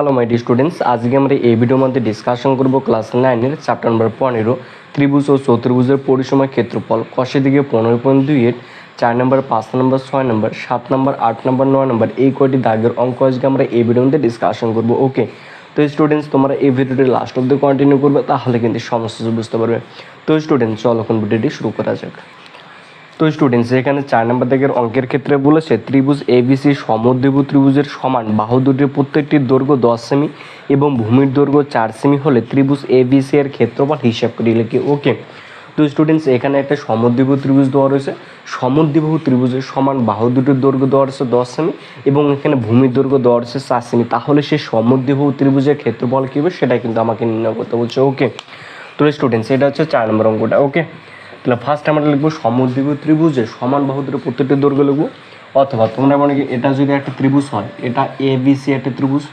Hello my dear students, আজকে আমরা এই ভিডিওর মধ্যে ডিসকাশন করব ক্লাস 9 চ্যাপ্টার নম্বর 15 ত্রিভুজ ও চতুর্ভুজের পরিসীমার ক্ষেত্রফল কষে দিকে 15.2 এর 4 নম্বর 5 নম্বর 6 নম্বর 7 নম্বর 8 নম্বর 9 নম্বর এই কয়টি দাগের অঙ্ক আজকে আমরা এই ভিডিওর মধ্যে ডিসকাশন করব। ওকে, তো স্টুডেন্টস তোমরা এই ভিডিওটি লাস্ট অব্দি কন্টিনিউ করবে, তাহলে কিন্তু সমস্ত কিছু বুঝতে পারবে। তো স্টুডেন্টস চলো এখন ভিডিওটি শুরু করা যাক। তো স্টুডেন্টস এখানে 4 নম্বর দাগের অঙ্কের ক্ষেত্রে বলেছে ত্রিভুজ এবিসি সমদ্বিভুজ ত্রিভুজের সমান বাহু দুটির প্রত্যেকটির দৈর্ঘ্য 10 সেমি এবং ভূমির দৈর্ঘ্য 4 সেমি হলে ত্রিভুজ এবিসি এর ক্ষেত্রফল হিসাব করে লিখি। ওকে, তো স্টুডেন্টস এখানে একটা সমদ্বিভুজ ত্রিভুজ দেওয়া রয়েছে। সমদ্বিবাহু ত্রিভুজের সমান বাহু দুটির দৈর্ঘ্য দেওয়া রয়েছে 10 সেমি এবং এখানে ভূমির দৈর্ঘ্য দেওয়া রয়েছে 4 সেমি। তাহলে সেই সমদ্বিবাহু ত্রিভুজের ক্ষেত্রফল কী হবে সেটা কিন্তু আমাকে নির্ণয় করতে বলছে। ওকে, তো স্টুডেন্টস এটা হচ্ছে 4 নম্বর অঙ্কটা। ওকে, তাহলে ফার্স্ট আমরা লিখবো সমদ্বিবাহু ত্রিভুজের সমান বাহু দুটো প্রত্যেকটি দৈর্ঘ্য লিখবো, অথবা তোমরা মনে কি এটা যদি একটা ত্রিভুজ হয়, এটা এ বি সি একটা ত্রিভুজ,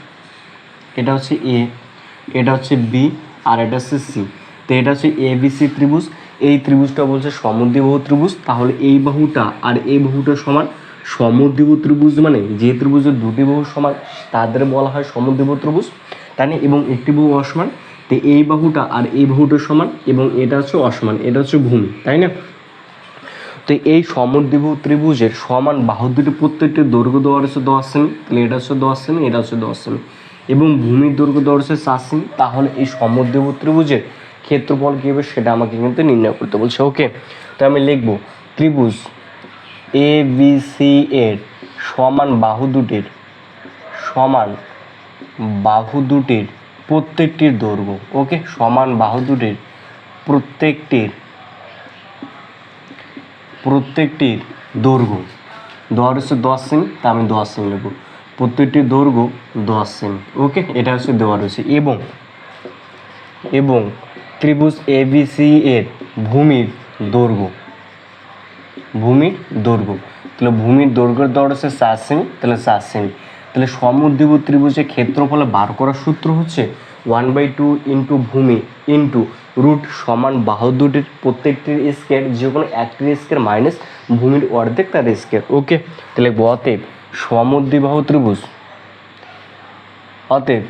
এটা হচ্ছে এ, এটা হচ্ছে বি আর এটা হচ্ছে সি। তো এটা হচ্ছে এ বি সি ত্রিভুজ। এই ত্রিভুজটা বলছে সমদ্বিবাহু ত্রিভুজ, তাহলে এই বাহুটা আর এই বাহুটা সমান। সমদ্বিবাহু ত্রিভুজ মানে যে ত্রিভুজের দুটি বাহু সমান তাদের বলা হয় সমদ্বিবাহু ত্রিভুজ, তাই না? এবং একটি বাহু অসমান, তো এই বাহুটা আর এই বাহুটা সমান এবং এটা হচ্ছে অসমান, এটা হচ্ছে ভূমি, তাই না? তো এই সমদ্বিবাহু ত্রিভুজের সমান বাহু দুটি প্রত্যেকটি দৈর্ঘ্য দেওয়া রয়েছে 10 সেমি, তাহলে এটা হচ্ছে 10 সেমি, এটা হচ্ছে 10 সেমি এবং ভূমির দৈর্ঘ্য দেওয়া রয়েছে 4 সেমি। তাহলে এই সমদ্বিবাহু ত্রিভুজের ক্ষেত্রফল কী হবে সেটা আমাকে কিন্তু নির্ণয় করতে বলছে। ওকে, তো আমি লিখব ত্রিভুজ এ বি সি এর সমান বাহু দুটির প্রত্যেকটির দৈর্ঘ্য। ওকে, সমান বাহু দুটির প্রত্যেকটির দৈর্ঘ্য দেওয়া রয়েছে 10 সেমি, তা আমি 10 সেমি নেব। প্রত্যেকটির দৈর্ঘ্য 10 সেমি। ওকে, এটা হচ্ছে দেওয়া রয়েছে এবং ত্রিভুজ এ বি সি এর ভূমির দৈর্ঘ্য তাহলে ভূমির দৈর্ঘ্য দেওয়া রয়েছে 4 সেমি, তাহলে 4 সেমি। তাহলে সমদ্বিবাহু ত্রিভুজের ক্ষেত্রফলে বার করার সূত্র হচ্ছে 1/2 ইন্টু ভূমি ইন্টু রুট সমান বাহু দুটির প্রত্যেকটির স্কয়ার, যে কোনো একটির স্কয়ার মাইনাস ভূমির অর্ধেক তার স্কয়ার। ওকে, তাহলে অতএব সমদ্বিবাহু ত্রিভুজ, অতএব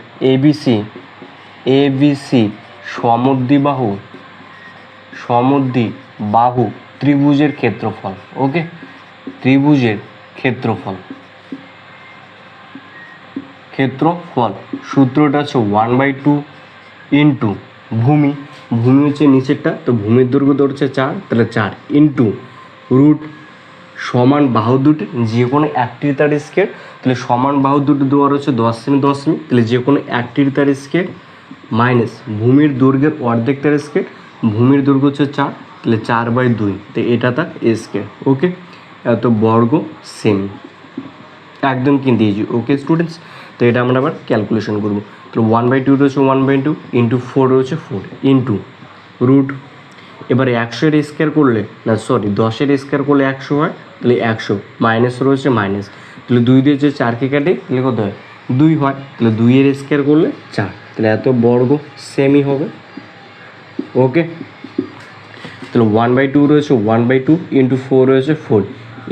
এবিসি সমদ্বিবাহু ত্রিভুজের ক্ষেত্রফল। ওকে, ত্রিভুজের ক্ষেত্রফল সূত্রটা হচ্ছে 1/2 ইন্টু ভূমি হচ্ছে নিচেরটা, তো ভূমির দৈর্ঘ্য ধরছে 4, তাহলে 4 ইন্টু রুট সমান বাহু দুটি যে কোনো একটির তার স্কয়ার, তাহলে সমান বাহু দুটি দেওয়া রয়েছে 10 সেমি, তাহলে যে কোনো একটির তার স্কয়ার মাইনাস ভূমির দৈর্ঘ্যের অর্ধেক তার স্কয়ার, ভূমির দৈর্ঘ্য হচ্ছে 4, তাহলে 4/2, তো এটা তার স্কয়ার। ওকে, এত বর্গ সেমি একদম কিন্তু ইজি। ওকে স্টুডেন্টস, তো এটা আমরা আবার ক্যালকুলেশন করবো। তো 1/2 রয়েছে 1/2 ইন্টু 4 রয়েছে 4 ইন্টু রুট, এবারে 100-এর স্কয়ার করলে 10-এর স্কয়ার করলে 100 হয়, তাহলে 100 মাইনাস রয়েছে মাইনাস, তাহলে 2 দিয়ে যে 4কে কাটে তাহলে কত হয় 2 হয়, তাহলে 2-এর স্কয়ার করলে 4, তাহলে এত বর্গ সেমি হবে। ওকে, তাহলে 1/2 রয়েছে 1/2 ইন্টু 4 রয়েছে 4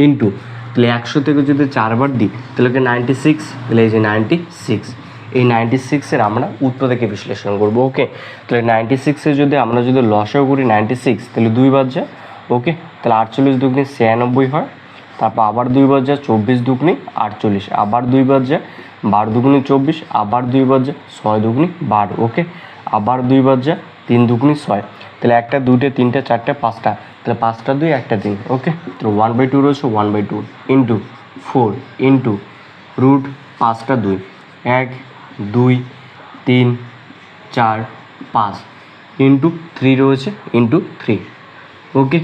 ইন্টু, তাহলে 100 থেকে যদি 4 বার দিই তাহলে 96, তাহলে এই যে 96, এই 96-এর আমরা উত্তর থেকে বিশ্লেষণ করবো। ওকে, তাহলে 96-এর যদি আমরা লসাগু করি 96, তাহলে 2 বার যায়। ওকে, তাহলে 48 দুগুণে 96 হয়, তারপর আবার 2 বার যায় 24 দুগুণে 48, আবার 2 বার যায় 12 দুগুণে 24, আবার 2 বার যায় 6 দুগুণে 12। ওকে, আবার 2 বার যায় 3 দুগুণে 6, তাহলে 1টা 2টে 3টে 4টে 5টা, তাহলে 5টা 2 1টা 3। ওকে, তাহলে 1/2 রয়েছে 1/2 ইন্টু 4 ইন্টু রুট 5টা 2, 1 2 3 4 5 ইন্টু 3 রয়েছে ইন্টু 3। ওকে,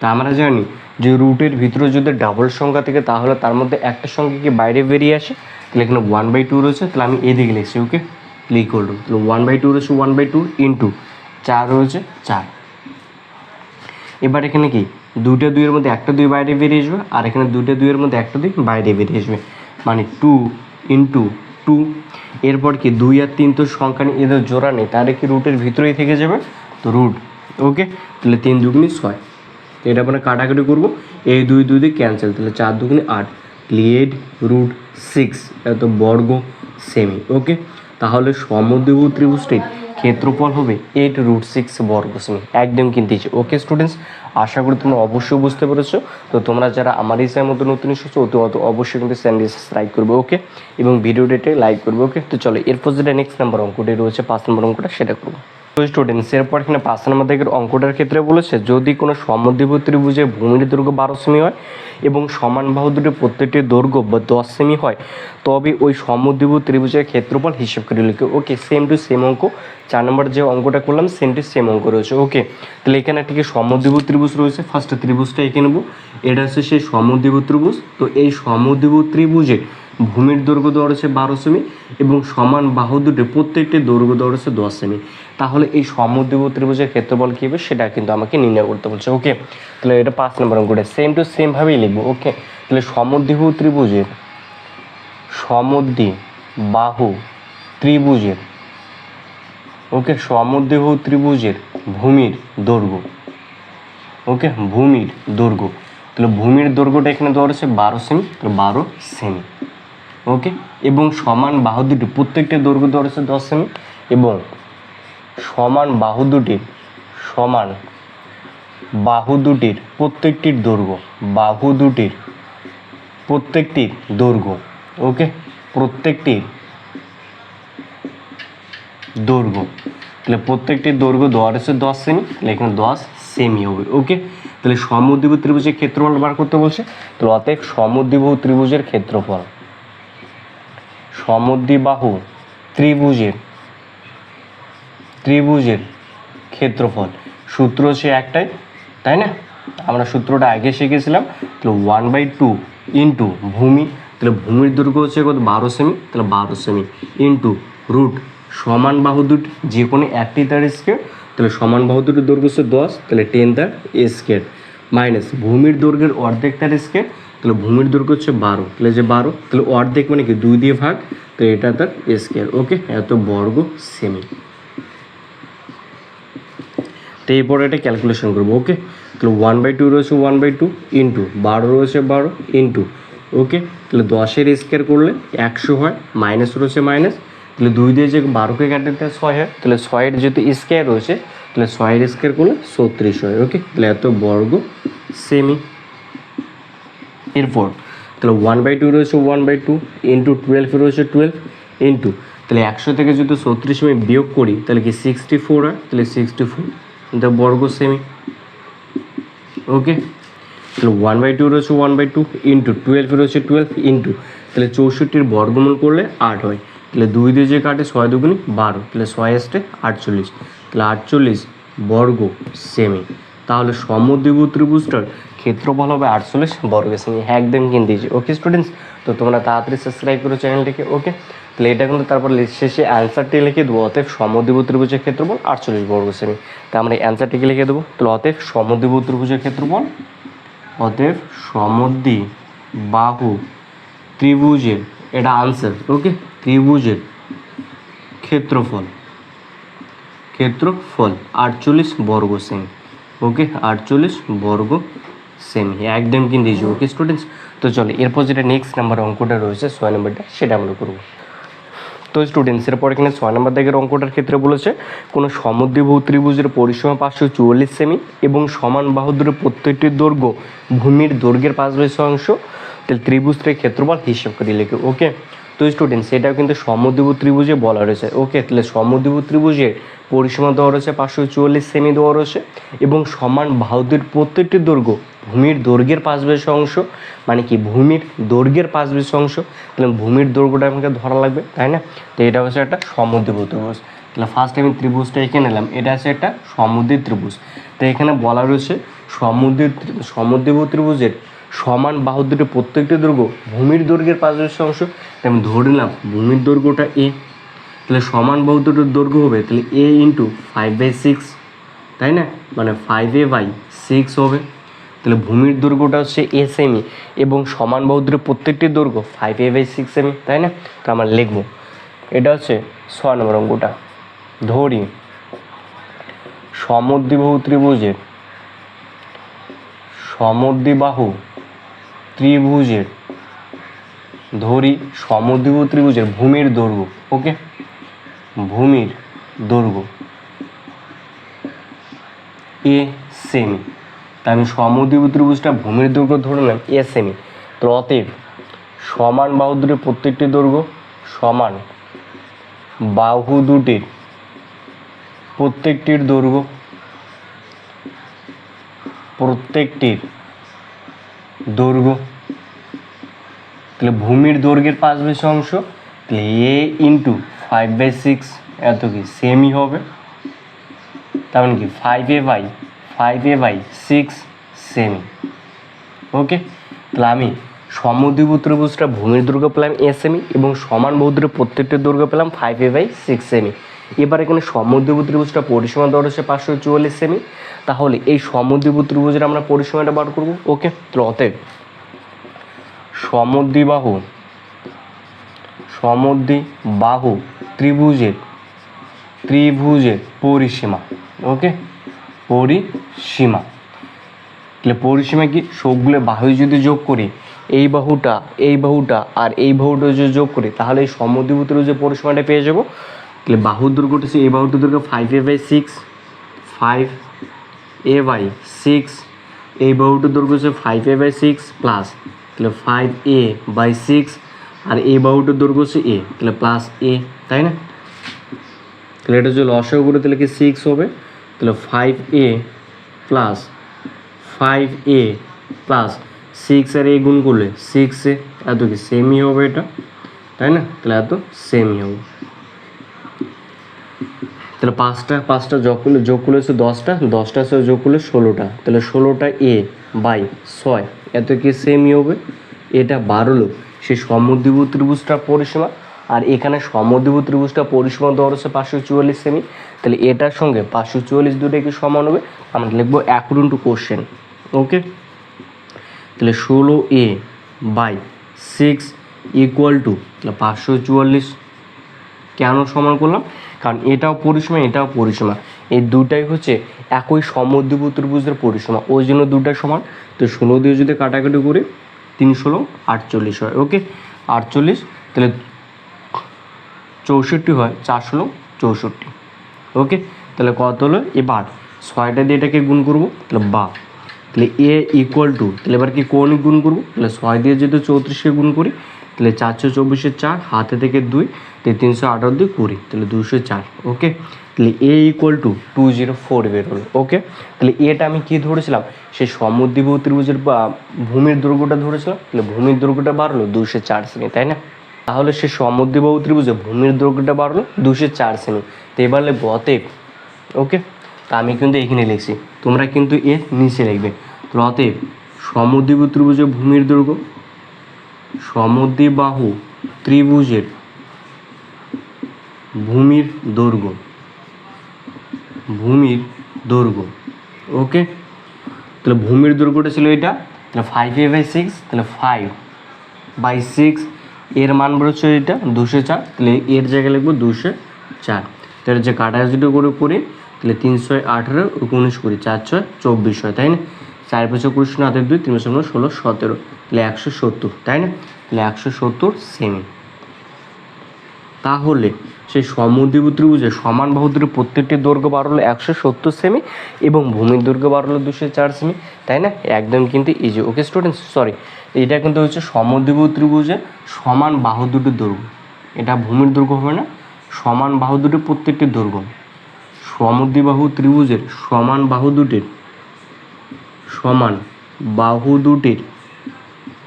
তা আমরা জানি যে রুটের ভিতরে যদি ডাবল সংখ্যা থেকে তাহলে তার মধ্যে একটা সংখ্যা কি বাইরে বেরিয়ে আসে, তাহলে এখানে 1/2 রয়েছে, তাহলে আমি এদিকে লিখছি। ওকে, ইকুয়াল টু, তাহলে 1/2 রয়েছে 1/2 ইন্টু 4 রয়েছে 4। এবার এখানে কি 2টা 2-এর মধ্যে একটা 2 বাইরে বেরিয়ে আসবে, আর এখানে 2টা 2-এর মধ্যে একটা 2 বাইরে বেরিয়ে আসবে, মানে 2 ইন্টু 2। এরপর কি 2 আর 3 তো সংখ্যা নেই, এদের জোড়া নেই, তাহলে কি রুটের ভিতরেই থেকে যাবে, তো রুট। ওকে, তাহলে 3 দুগুণে 6, তো এটা আমরা কাটাকাটি করবো, এই 2 2 দিয়ে ক্যান্সেল, তাহলে 4 দুগুণে 8, 8 √6 এত বর্গ সেমি। ওকে, তাহলে সমদ্বিবাহু ত্রিভুজটির ক্ষেত্রফল হবে 8√6 বর্গ সেমি। একদম কিন্তু ওকে স্টুডেন্টস, আশা করি তোমরা অবশ্যই বুঝতে পেরেছো। তো তোমরা যারা আমার এই চ্যানেলের মধ্যে নতুন এসেছো অবশ্যই কিন্তু চ্যানেলটি সাবস্ক্রাইব করবে, ওকে, এবং ভিডিওটিতে লাইক করবে, ওকে। তো চলো এরপর যেটা নেক্সট নাম্বার অঙ্কটি রয়েছে 5 নম্বর অঙ্কটা সেটা করবো। তো স্টুডেন্টস এরপর এখানে 5 নম্বর দিকের অঙ্কটার ক্ষেত্রে বলেছে যদি কোনো সমদ্বিবাহু ত্রিভুজের ভূমির দৈর্ঘ্য 12 সেমি হয় এবং সমান বাহু দুটির প্রত্যেকটির দৈর্ঘ্য 10 সেমি হয়, তবে ওই সমদ্বিবাহু ত্রিভুজের ক্ষেত্রফল হিসেব করে লিখে, ওকে। সেম টু সেম অঙ্ক, 4 নম্বর যে অঙ্কটা করলাম সেম টু সেম অঙ্ক রয়েছে, ওকে। তাহলে এখানে একটি সমদ্বিবাহু ত্রিভুজ রয়েছে, ফার্স্টে ত্রিভুজটা এঁকে নেব। এটা হচ্ছে সেই সমদ্বিবাহু ত্রিভুজ। তো এই সমদ্বিবাহু ত্রিভুজে ভূমির দৈর্ঘ্য দেওয়া রয়েছে 12 সেমি এবং সমান বাহু দুটির প্রত্যেকটি দৈর্ঘ্য দেওয়া রয়েছে 10 সেমি। তাহলে এই সমদ্বিবাহু ত্রিভুজের ক্ষেত্রফল কী হবে সেটা কিন্তু আমাকে নির্ণয় করতে বলছে, ওকে। তাহলে এটা 5 নম্বর অঙ্কটা সেম টু সেমভাবেই লিখবো, ওকে। তাহলে সমদ্বিবাহু ত্রিভুজের সমদ্বিবাহু ত্রিভুজের ওকে সমদ্বিবাহু ত্রিভুজের ভূমির দৈর্ঘ্য, ওকে, ভূমির দৈর্ঘ্য। তাহলে ভূমির দৈর্ঘ্যটা এখানে দেওয়া রয়েছে 12 সেমি, 12 সেমি, ওকে। এবং সমান বাহু দুটি প্রত্যেকটি দৈর্ঘ্য দেওয়া রয়েছে 10 সেমি এবং সমান বাহু দুটির প্রত্যেকটির দৈর্ঘ্য, ওকে, প্রত্যেকটির দৈর্ঘ্য। তাহলে প্রত্যেকটির দৈর্ঘ্য দেওয়া রয়েছে 10 সেমি, তাহলে এখানে 10 সেমি হবে, ওকে। তাহলে সমদ্বিবাহু ত্রিভুজের ক্ষেত্রফল বার করতে বলছে। তাহলে অতএব সমদ্বিবাহু ত্রিভুজের ক্ষেত্রফল, সমদ্বিবাহু ত্রিভুজের ক্ষেত্রফল সূত্র হচ্ছে একটাই, তাই না? আমরা সূত্রটা আগে শিখেছিলাম। তাহলে 1/2 ইন্টু ভূমি, তাহলে ভূমির দৈর্ঘ্য হচ্ছে কত 12 সেমি, তাহলে 12 সেমি ইন্টু রুট সমান বাহু দুটি যে কোনো একটি তার স্কোয়ার, তাহলে সমান বাহু দুটির দৈর্ঘ্য হচ্ছে 10, তাহলে 10 তার স্কোয়ার মাইনাস ভূমির দৈর্ঘ্যের অর্ধেক তার স্কোয়ার, তাহলে ভূমির দৈর্ঘ্য হচ্ছে 12, তাহলে যে 12, তাহলে অর্ধেক মানে কি 2 দিয়ে ভাগ, তো এটা তার স্কোয়ার, ওকে, এত বর্গ সেমি। তো এরপরে এটা ক্যালকুলেশন করবো, ওকে। তাহলে 1/2 রয়েছে 1/2 ইন্টু 12 রয়েছে 12 ইন্টু, ওকে। তাহলে 10-এর স্কোয়ার করলে 100 হয়, মাইনাস রয়েছে মাইনাস, তাহলে 2 দিয়ে যে 12কে কাটাতে 6 হয়, তাহলে 6-এর যেহেতু স্কোয়ার রয়েছে তাহলে 6-এর স্কোয়ার করলে 36 হয়, ওকে। তাহলে এত বর্গ সেমি। এরপর তাহলে 1/2 রয়েছে 1/2 ইন্টু 12 রয়েছে 12 ইন্টু, তাহলে 100 থেকে যদি 36 আমি বিয়োগ করি তাহলে কি 64 হয়, তাহলে 64 বর্গ সেমি, ওকে। তাহলে 1/2 রয়েছে 1/2 ইন্টু 12 রয়েছে 12 ইন্টু, তাহলে 64-এর বর্গমূল করলে 8 হয়, তাহলে 2 দিয়ে যে কাটে 6 দুগুণি 12, তাহলে 6 48, তাহলে 48 বর্গ সেমি। তাহলে সমদ্বিবাহু ত্রিভুজটার ক্ষেত্রফল হবে 48 বর্গ সেমি, একদম কিন্তু, ওকে স্টুডেন্টস। তো তোমরা তাড়াতাড়ি সাবস্ক্রাইব করো চ্যানেলটিকে, ওকে। তাহলে এটা কিন্তু তারপর শেষে অ্যান্সারটি লিখে দেবো, অতএব সমদ্বিবাহু ত্রিভুজের ক্ষেত্রফল 48 বর্গ সেমি। তা আমরা অ্যান্সারটিকে লিখে দেবো। তাহলে অতএব সমদ্বিবাহু ত্রিভুজের ক্ষেত্রফল, অতএব সমদ্বিবাহু ত্রিভুজের, এটা আনসার, ওকে, ত্রিভুজের ক্ষেত্রফল 48 বর্গ সেমি, ওকে, 48 বর্গ সেমি, একদম কিন্তু, ওকে স্টুডেন্টস। তো চলো এরপর যেটা নেক্সট নাম্বার অঙ্কটা রয়েছে 6 নম্বরটা সেটা আমরা করবো। তো স্টুডেন্টস এরপর এখানে 6 নম্বর দাগের অঙ্কটার ক্ষেত্রে বলেছে কোনো সমদ্বিবাহু ত্রিভুজের পরিসীমা 544 সেমি এবং সমান বাহু দুটির প্রত্যেকটির দৈর্ঘ্য ভূমির দৈর্ঘ্যের 5/6, তাহলে ত্রিভুজটির ক্ষেত্রফল হিসাব করে লিখে, ওকে। তো স্টুডেন্টস এটাও কিন্তু সমদ্বিবাহু ত্রিভুজে বলা রয়েছে, ওকে। তাহলে সমদ্বিবাহু ত্রিভুজের পরিসীমা দেওয়া রয়েছে 544 সেমি দেওয়া রয়েছে এবং সমান বাহু দুটির প্রত্যেকটির দৈর্ঘ্য ভূমির দৈর্ঘ্যের 5/6, মানে কি ভূমির দৈর্ঘ্যের 5/6, তাহলে ভূমির দৈর্ঘ্যটা আমাকে ধরা লাগবে, তাই না? তো এটা হচ্ছে একটা সমদ্বিবাহু ত্রিভুজ। তাহলে ফার্স্ট আমি ত্রিভুজটা এঁকে নিলাম, এটা হচ্ছে একটা সমদ্বি ত্রিভুজ। তো এখানে বলা রয়েছে সমদ্বিবাহু ত্রিভুজের সমান বাহু দুটির প্রত্যেকটি দৈর্ঘ্য ভূমির দৈর্ঘ্যের 5/6, তাই আমি ধরে নিলাম ভূমির দৈর্ঘ্যটা এ, তাহলে সমান বাহু দুটির দৈর্ঘ্য হবে তাহলে a ইন্টু 5/6, তাই না, মানে 5a/6 হবে। তাহলে ভূমির দৈর্ঘ্যটা হচ্ছে a সেমি এবং সমান বাহু দুটির প্রত্যেকটি দৈর্ঘ্য 5a/6 সেমি, তাই না? তো আমরা লিখবো এটা হচ্ছে 6 নম্বর অঙ্কটা। ধরি সমদ্বিবাহু ত্রিভুজের ভূমির দৈর্ঘ্য, ওকে, ভূমির দৈর্ঘ্য এ সেমি। তা আমি সমদ্বিবাহু ত্রিভুজটা ভূমির দৈর্ঘ্য ধরে নিলাম এ সেমি। তো অতএব সমান বাহু দুটির প্রত্যেকটি দৈর্ঘ্য সমান বাহু দুটির প্রত্যেকটির দৈর্ঘ্য তাহলে ভূমির দৈর্ঘ্যের 5 অংশ, তাহলে এ ইন্টু 5/6 এত কি সেমি হবে, তার মানে কি 5a/6 সেমি। ওকে, তাহলে আমি সমদ্বিবাহু ত্রিভুজটা ভূমির দৈর্ঘ্য পেলাম এ সেমি এবং সমান বাহু দুটির প্রত্যেকটির দৈর্ঘ্য পেলাম 5a/6 সেমি। এবার এখানে সমদ্বিবাহু ত্রিভুজটা পরিসীমা দেওয়া হচ্ছে 544 সেমি। তাহলে এই সমদ্বিবাহু ত্রিভুজের আমরা পরিসীমাটা বার করব। ওকে, তো অতএব সমদ্বিবাহু ত্রিভুজের পরিসীমা। ওকে, পরিসীমা, তাহলে পরিসীমা কি, সবগুলো বাহু যদি যোগ করি, এই বাহুটা আর এই বাহুটা যদি যোগ করি, তাহলে এই সমদ্বিবাহু ত্রিভুজের পরিসীমাটা পেয়ে যাব। তাহলে বাহুর দৈর্ঘ্যটা হচ্ছে এই বাহুটার দৈর্ঘ্য 5a/6, এই বাহুটার দৈর্ঘ্য হচ্ছে 5a/6 প্লাস, তাহলে 5a/6, আর এই বাহুটার দৈর্ঘ্য হচ্ছে এ, তাহলে প্লাস এ, তাই না? তাহলে এটা যদি লসাগু করে তাহলে কি 6 হবে, তাহলে 5a প্লাস 6 আর এ গুণ করলে 6a, এত কি সেমি হবে এটা, তাই না? তাহলে এত সেমি হবে। তাহলে পাঁচটা যোগ করলে হচ্ছে 10টা সাথে যোগ করলে 16টা, তাহলে 16টা a/6 এত কি সেমি হবে। এটা বাড়লো সেই সমদ্বিবাহু ত্রিভুজটার পরিসীমা, আর এখানে সমদ্বিবাহু ত্রিভুজটা পরিসীমা দেওয়া হচ্ছে 544 সেমি। তাহলে এটার সঙ্গে 544 দুটো কি সমান হবে, আমরা লিখবো অ্যাকর্ডিং টু কোশ্চেন। ওকে, তাহলে 16a/6 ইকুয়াল টু, তাহলে 544 কেন সমান করলাম, কারণ এটাও পরিসীমা, এই দুটাই হচ্ছে একই সমদ্বিবাহু ত্রিভুজের পরিসীমা, ওই জন্য দুটাই সমান। তো 16 দিয়ে যদি কাটাকাটি করি 3 × 16 হয়। ওকে, 48, তাহলে 64 হয়, 4 × 64। ওকে, তাহলে কত হলো, এবার 6টা দিয়ে এটাকে গুণ করবো, তাহলে এ ইকুয়াল টু, তাহলে এবার কি কৌণিক গুণ করবো, তাহলে 6 দিয়ে যদি 34কে গুণ করি, তাহলে 424 4, হাতে থেকে 2, তাহলে 318 2 20, তাহলে 204। ওকে, তাহলে এ ইকুয়াল টু 204 বের হলো। ওকে, তাহলে এটা আমি কি ধরেছিলাম, সেই সমদ্বিবাহু ত্রিভুজের বা ভূমির দৈর্ঘ্যটা ধরেছিলাম, তাহলে ভূমির দৈর্ঘ্যটা বাড়লো 204 সেমি, তাই না? তাহলে সেই সমদ্বিবাহু ত্রিভুজে ভূমির দৈর্ঘ্যটা বাড়লো 204 সেমি। তো এবার লিখবো অতএব। ওকে, তা আমি কিন্তু এখানে লিখছি, তোমরা কিন্তু এর নিচে লিখবে। তো অতএব সমদ্বিবাহু ত্রিভুজের ভূমির দৈর্ঘ্য, সমদ্বিবাহু ত্রিভুজের ভূমির দৈর্ঘ্য। ওকে, তাহলে ভূমির দৈর্ঘ্যটা ছিল এটা, তাহলে 5a/6, তাহলে 5/6 এর মান বেরোচ্ছে এটা 204, তাহলে এর জায়গায় লিখবো 204। তাহলে যে কাটাকাটি করে করি, তাহলে 318 19 20, 4 6 24 হয়, তাই না? 4 5 21 হাতে 2, 3 16 17, তাহলে 170, তাই না? তাহলে 170 সেমি। তাহলে সেই সমদ্বিবাহু ত্রিভুজের সমান বাহু দুটির প্রত্যেকটি দৈর্ঘ্য বার হলো 170 সেমি এবং ভূমির দৈর্ঘ্য বার হলো 204 সেমি, তাই না? একদম কিন্তু ইজি। ওকে স্টুডেন্টস, সরি, এটা কিন্তু হচ্ছে সমদ্বিবাহু ত্রিভুজের সমান বাহু দুটির দৈর্ঘ্য, এটা ভূমির দৈর্ঘ্য হবে না, সমান বাহু দুটির প্রত্যেকটি দৈর্ঘ্য। সমদ্বিবাহু ত্রিভুজের সমান বাহু দুটির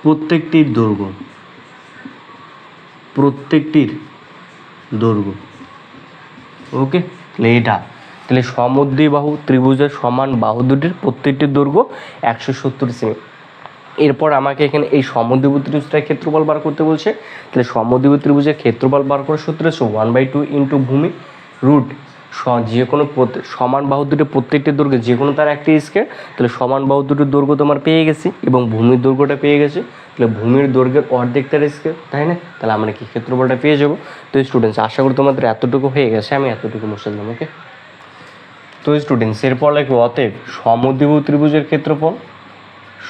প্রত্যেকটির দৈর্ঘ্য। ওকে, তাহলে এটা, তাহলে সমদ্বিবাহু ত্রিভুজের সমান বাহু দুটির প্রত্যেকটির দৈর্ঘ্য 170 সেমি। এরপর আমাকে এখানে এই সমদ্বিবাহু ত্রিভুজটার ক্ষেত্রফল বার করতে বলছে। তাহলে সমদ্বিবাহু ত্রিভুজের ক্ষেত্রফল বার করার সূত্র হচ্ছে 1/2 ইন্টু ভূমি রুট যে কোনো সমান বাহু দুটির প্রত্যেকটি দৈর্ঘ্য যে কোনো তার একটি স্কয়ার। তাহলে সমান বাহু দুটির দৈর্ঘ্য তোমার পেয়ে গেছি এবং ভূমির দৈর্ঘ্যটা পেয়ে গেছি, তাহলে ভূমির দৈর্ঘ্যের অর্ধেক তার স্কয়ার, তাই না? তাহলে আমরা কি ক্ষেত্রফলটা পেয়ে যাবো। তো স্টুডেন্টস, আশা করি তোমাদের এতটুকু হয়ে গেছে, আমি এতটুকু মুছে দিলাম। ওকে, তো স্টুডেন্টস এরপর লিখবো অতএব সমদ্বিবাহু ত্রিভুজের ক্ষেত্রফল,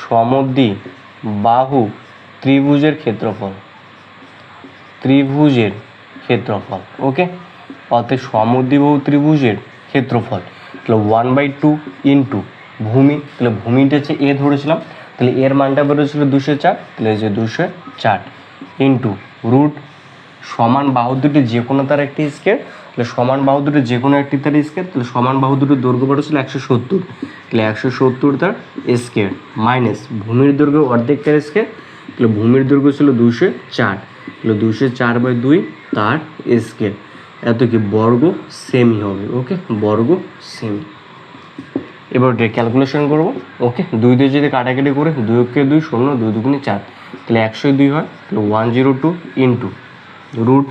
সমদ্বিবাহু ত্রিভুজের ক্ষেত্রফল। ওকে, অর্থাৎ সমদ্বিবাহু ত্রিভুজের ক্ষেত্রফল, তাহলে 1/2 ইন্টু ভূমি, তাহলে ভূমিটা হচ্ছে এ ধরেছিলাম, তাহলে এর মানটা বেরোচ্ছিল 204, তাহলে এই যে 204 ইন্টু রুট সমান বাহু দুটি যে কোনো তার একটি স্কোয়ার, তাহলে সমান বাহু দুটি যে কোনো একটি তার স্কোয়ার, তাহলে সমান বাহু দুটির দৈর্ঘ্য বেরোচ্ছিল 170, তাহলে 170 তার স্কোয়ার মাইনাস ভূমির দৈর্ঘ্য অর্ধেক তার স্কোয়ার, তাহলে ভূমির দৈর্ঘ্য ছিল 204, তাহলে 204/2 তার স্কোয়ার, এত কি বর্গ সেমি হবে। ওকে, বর্গ সেমি। এবার এটা ক্যালকুলেশন করবো। ওকে, 2 দিয়ে যদি কাটাকাটি করে 2 × 2 = 0, 2 × 2 = 4, তাহলে 102 হয়, তাহলে 102 ইন্টু রুট,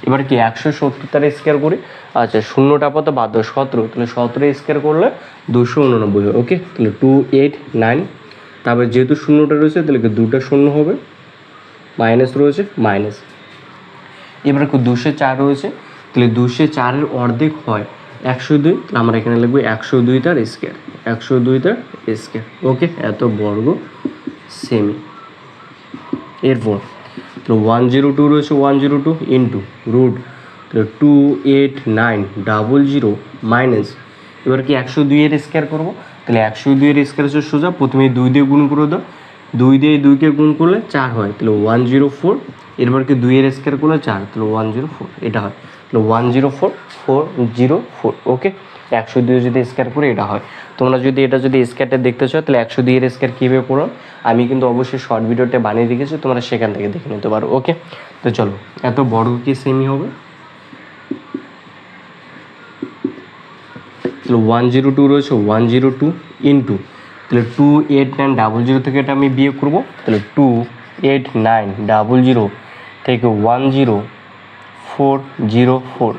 এবার কি 170 তার স্কোয়ার করি, আচ্ছা শূন্যটা আপাতত বাদ দাও, 17, তাহলে 17 স্কোয়ার করলে 289 হয়। ওকে, তাহলে 289, তারপরে যেহেতু শূন্যটা রয়েছে তাহলে কি দুটো শূন্য হবে, মাইনাস রয়েছে মাইনাস, এবার কি 204 রয়েছে, তাহলে 204-এর অর্ধেক হয় 102, তাহলে আমরা এখানে লিখবো 102 তার স্কোয়ার, 102 তার স্কোয়ার। ওকে, এত বর্গ সেমি। এরপর তাহলে 102 রয়েছে, 102 ইন্টু রুট, তাহলে 28900 মাইনাস, এবার কি 102-এর স্কোয়ার করবো, তাহলে 102-এর স্কোয়ার হচ্ছে সোজা, প্রথমে 2 দিয়ে গুণ করে দাও, 2 দিয়ে 2কে গুণ করলে 4 হয়, তাহলে 104, এরপর কি 2-এর স্কোয়ার করলে 4, তাহলে 104 এটা হয়, তাহলে 104,404। ওকে, 102 যদি স্কোয়ার করে এটা হয়। তোমরা যদি এটা যদি স্কোয়ারটা দেখতে চাও তাহলে 102-এর স্কোয়ার কীভাবে পড়ো আমি কিন্তু অবশ্যই শর্ট ভিডিওতে বানিয়ে রেখেছি, তোমরা সেখান থেকে দেখে নিতে পারো। ওকে, তো চলো, এত বর্গ কি সেমি হবে, তাহলে 102 রয়েছে, 102 ইন্টু, তাহলে 28900 থেকে এটা আমি বিয়োগ করবো, তাহলে 28900 থেকে 10404,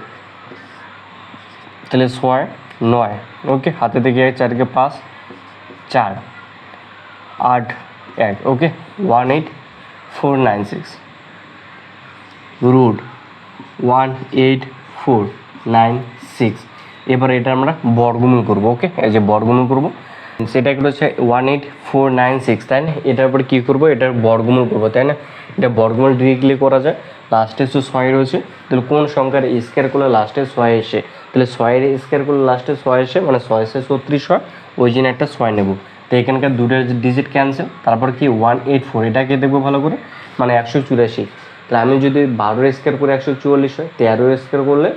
তাহলে 6 9। ওকে, হাতে থেকে 4 × 5 4 8 1, ওকে 18496 রুট 18496। এবার এটা আমরা বর্গমূল করবো। ওকে, এই যে বর্গমূল করবো, সেটা হচ্ছে 18496, তাই না, এটার উপর কী করবো, এটার বর্গমূল করবো, তাই না, এটা বর্গমূল ডিরেক্টলি করা যায়, লাস্টে 6 রয়েছে, তাহলে কোন সংখ্যার স্কোয়ার করলে লাস্টে 6 এসে, তাহলে 6-এর স্কোয়ার করলে লাস্টে 6 এসে, মানে 6 × 36 হয়, ওই জন্য একটা 6 নেব, তো এখানকার দুটো ডিজিট ক্যান্সেল, তারপর কি 184, এটাকে দেখবো ভালো করে, মানে 184, তাহলে আমি যদি 12-এর স্কোয়ার করে 144 হয়, 13-এর স্কোয়ার করলে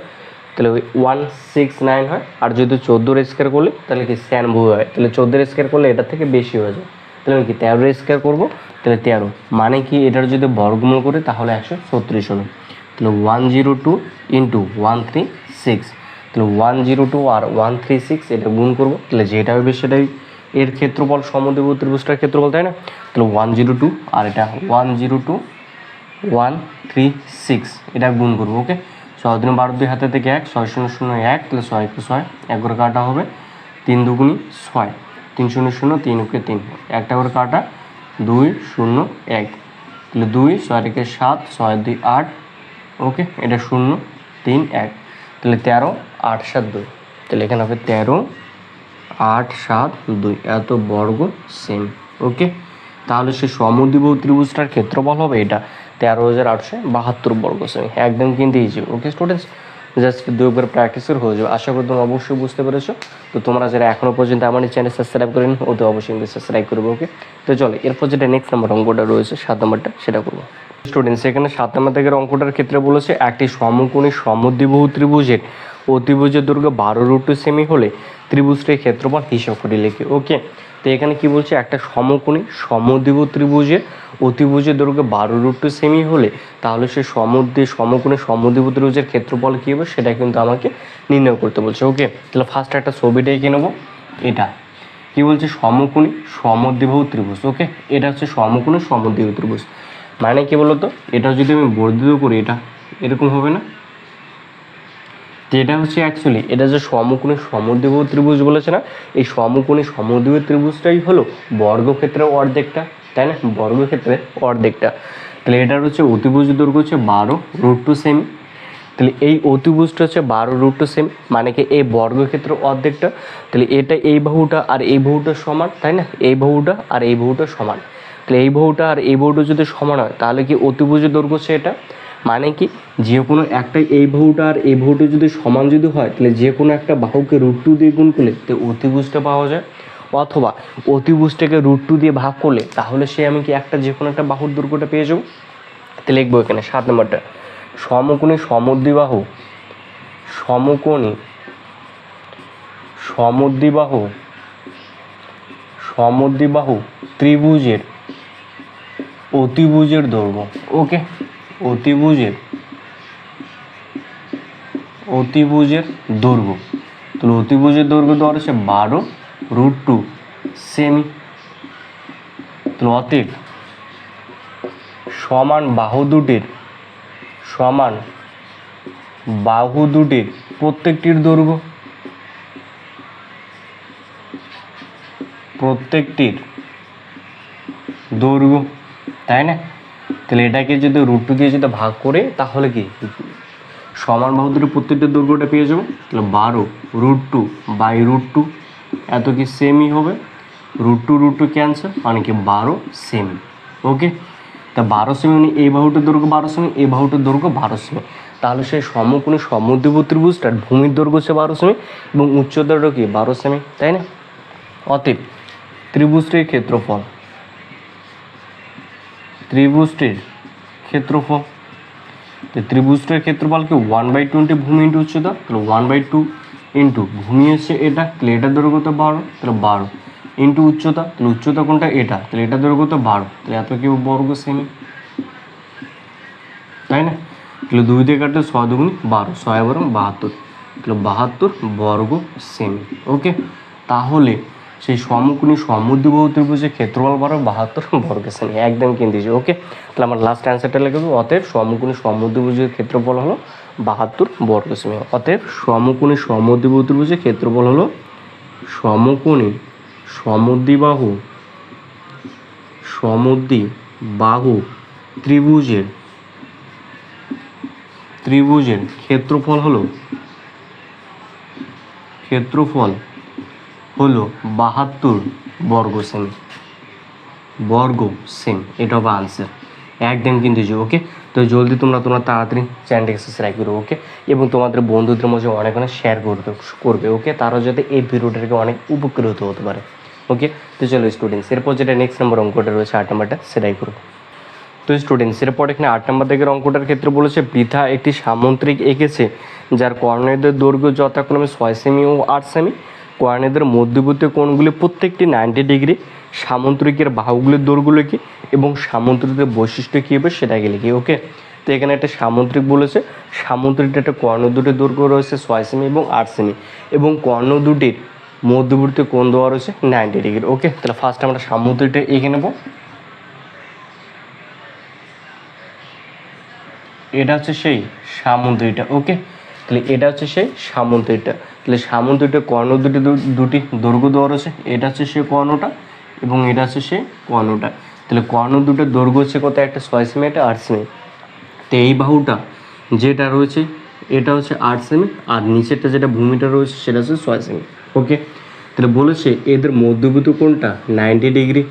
তাহলে 169 হয়, আর যদি 14-এর স্কোয়ার করলে তাহলে কি 96 হয়, তাহলে 14-এর স্কোয়ার করলে এটা থেকে বেশি হয়ে যায়, তাহলে আমি কি 13-এর স্কোয়ার করবো, তাহলে 13, মানে কি এটার যদি বর্গমূল করি তাহলে 136 হলো, তাহলে 102 ইন্টু 136, তাহলে 102 আর 136 এটা গুণ করবো, তাহলে যেটা হবে সেটাই এর ক্ষেত্রফল, সমদ্বিবাহু ত্রিভুজটার ক্ষেত্রফল, তাই না, তাহলে 102 আর এটা 102 136 এটা গুণ করবো। ওকে, 6 × 12 2 হাতে থেকে 1, 6 0 0 1, তাহলে 6 × 6 1 করে কাটা হবে, 3 2 × 6, 3 0 0 3 × 3 একটা করে কাটা, 2 0 1, তাহলে 2 6 × 7 6 2 8, ওকে এটা 0 3 1, তাহলে 13 8 7 2, তাহলে এখানে হবে 13 8 7 2, এত বর্গ সেম। ওকে, তাহলে সে সমদ্বিবাহু ত্রিভুজটার ক্ষেত্রফল হবে এটা 13,872 বর্গ সেমি, একদম কিন্তু easy. Okay students, just 2 practice করে হয়ে যাবে, আশা করি তোমরা অবশ্যই বুঝতে পেরেছো। তো তোমরা যারা এখনও পর্যন্ত আমার এই চ্যানেল সাবস্ক্রাইব করেন ওদের অবশ্যই সাবস্ক্রাইব করবে। ওকে, তো চলো এরপর যেটা নেক্সট নাম্বার অঙ্কটা রয়েছে 7 নম্বরটা সেটা করবো। স্টুডেন্টস, এখানে 7 নম্বর থেকে অঙ্কটার ক্ষেত্রে বলেছে একটি সমকোণী সমদ্বিবাহু ত্রিভুজের অতিভুজের দৈর্ঘ্য 12√2 সেমি হলে ত্রিভুজটির ক্ষেত্রফল হিসাব করে লিখে। ওকে, তো এখানে কি বলছে, একটা সমকোণী সমদ্বিবাহু ত্রিভুজের অতিভুজের দৈর্ঘ্য 12√2 সেমি হলে তাহলে সেই সমকোণী সমদ্বিবাহু ত্রিভুজের ক্ষেত্রফল কী হবে সেটা কিন্তু আমাকে নির্ণয় করতে বলছে। ওকে, তাহলে ফার্স্ট একটা ছবিটা এঁকে নেবো। এটা কি বলছে, সমকোণী সমদ্বিবাহু ত্রিভুজ। ওকে, এটা হচ্ছে সমকোণী সমদ্বিবাহু ত্রিভুজ, মানে কি বলতো, এটা যদি আমি বর্ধিত করি এটা এরকম হবে না, তো এটা হচ্ছে অ্যাকচুয়ালি এটা যে সমকোণী সমদ্বিবাহু ত্রিভুজ বলেছে না, এই সমকোণী সমদ্বিবাহু ত্রিভুজটাই হলো বর্গক্ষেত্রের অর্ধেকটা, তাই না, বর্গক্ষেত্রের অর্ধেকটা। তাহলে এটার হচ্ছে অতিভুজ দৈর্ঘ্য হচ্ছে 12√2 সেমি, তাহলে এই অতিভুজটা হচ্ছে 12√2 সেমি, মানে কি এই বর্গক্ষেত্রের অর্ধেকটা, তাহলে এটা এই বাহুটা আর এই বাহুটা সমান, তাই না, এই বাহুটা আর এই বাহুটা সমান, তাহলে এই বাহুটা আর এই বাহুটা যদি সমান হয় তাহলে কি অতিভুজের দৈর্ঘ্য হচ্ছে এটা, মানে কি যে কোনো একটা এই বাহুটা আর এই বাহুটা যদি সমান যদি হয় তাহলে যে কোনো একটা বাহুকে √2 দিয়ে গুণ করলে তো অতিভুজটা পাওয়া যায়, অথবা অতিভুজটাকে √2 দিয়ে ভাগ করলে তাহলে সে আমি কি একটা যে কোনো একটা বাহুর দৈর্ঘ্যটা পেয়ে যাবো। তো লিখবো এখানে 7 নম্বরটা, সমকোণী সমদ্বিবাহু সমকোণী সমদ্বিবাহু সমদ্বিবাহু ত্রিভুজের অতিভুজের দৈর্ঘ্য। ওকে, অতিভুজের দৈর্ঘ্য, তাহলে অতিভুজের দৈর্ঘ্য দেওয়া হচ্ছে 12 √2 সেমি। তাহলে অতএব সমান বাহু দুটির প্রত্যেকটির দৈর্ঘ্য তাই না। তাহলে এটাকে যদি √2 দিয়ে যদি ভাগ করে তাহলে কি সমান বাহু দুটির প্রত্যেকটির দৈর্ঘ্যটা পেয়ে যাবো। তাহলে 12 √2 বাই √2 এত কি সেমি হবে, √2 ক্যান্সেল, মানে কি 12 সেমি। ওকে, তা 12 সেমি মানে এই বাহুটার দৈর্ঘ্য 12 সেমি, এই বাহুটার দৈর্ঘ্য 12 সেমি। তাহলে সেই সমকোণী সমদ্বিবাহু ত্রিভুজটার ভূমির দৈর্ঘ্য হচ্ছে 12 সেমি এবং উচ্চতাটা কি 12 সেমি, তাই না। অতএব ত্রিভুজটির ক্ষেত্রফল তো ত্রিভুজটির ক্ষেত্রফল কি 1/20 ভূমি ইন্টু উচ্চতা, তাহলে 1/2 ইন্টু ভূমি হচ্ছে এটা, তাহলে এটার দৈর্ঘ্য তো 12, তাহলে 12 ইন্টু উচ্চতা, তাহলে উচ্চতা কোনটা এটা, তাহলে এটার দৈর্ঘ্য তো 12, তাহলে এত কি বর্গ সেমি, তাই না। তাহলে 2 দিয়ে কাটলে 6 2 12, 6 বরং 72, তাহলে 72 বর্গ সেমি। ওকে, তাহলে সেই সমকোণী সমদ্বিবাহু ত্রিভুজের ক্ষেত্রফল 72 বর্গ সেমি, একদম কিনতে। ওকে, তাহলে আমার লাস্ট অ্যান্সারটা লিখে দেবো, অতএব সমকোণী সমদ্বিভুজের ক্ষেত্রফল হলো 72 বর্গ সেমি। অতএব সমকোণী সমদ্বিবাহু ত্রিভুজের ক্ষেত্রফল হলো সমকোণী সমদ্বিবাহু ত্রিভুজের ক্ষেত্রফল হলো 72 বর্গ সেমি। এটা হবে আনসার, একদম কিন্তু। ওকে, তো জলদি তোমরা তাড়াতাড়ি চ্যানেলটাকে সাবস্ক্রাইব করো। ওকে, এবং তোমাদের বন্ধুদের মধ্যে অনেক শেয়ার করবে। ওকে, তারাও যাতে এই ভিডিওটাকে অনেক উপকৃত হতে পারে। ওকে, তো চলো স্টুডেন্টস, এরপর যেটা নেক্সট নম্বর অঙ্কটা রয়েছে 8 নম্বরটা সেটাই করবো। তো স্টুডেন্টস, এরপর এখানে 8 নম্বর দিকের অঙ্কটার ক্ষেত্রে বলেছে বৃথা একটি সামুদ্রিক এঁকেছে যার কর্ণেদের দৈর্ঘ্য যথাক্রমে 6 সেমি ও 8 সেমি। কর্ণেদের মধ্যবর্তী কোণগুলি প্রত্যেকটি 90 ডিগ্রি। সামুদ্রিকের বাহুগুলির দৈর্ঘ্য লিখি এবং সামুদ্রিকের বৈশিষ্ট্য কী হবে সেটাকে লিখি। ওকে, তো এখানে একটা সামুদ্রিক বলেছে, সামুদ্রিকটা একটা কর্ণ দুটির দৈর্ঘ্য রয়েছে 6 সেমি এবং 8 সেমি এবং কর্ণ দুটির মধ্যবর্তী কোণ দেওয়া রয়েছে 90 ডিগ্রি। ওকে, তাহলে ফার্স্ট আমরা সামুদ্রিকটা এঁকে নেব। এটা হচ্ছে সেই সামুদ্রিকটা। ওকে, তাহলে এটা হচ্ছে সেই সামুদ্রিকটা। তাহলে সামুদ্রিকটা কর্ণ দুটি দৈর্ঘ্য দেওয়া রয়েছে, এটা হচ্ছে সেই কর্ণটা এবং এটা হচ্ছে সেই কর্ণটা। তাহলে কর্ণ দুটোর দৈর্ঘ্য হচ্ছে কত, একটা 6 সেমি, একটা 8 সেমি। তো এই বাহুটা যেটা রয়েছে এটা হচ্ছে 8 সেমি আর নিচেরটা যেটা ভূমিটা রয়েছে সেটা হচ্ছে 6 সেমি। ওকে, তাহলে বলেছে এদের মধ্যবর্তী কোণটা 90 ডিগ্রি,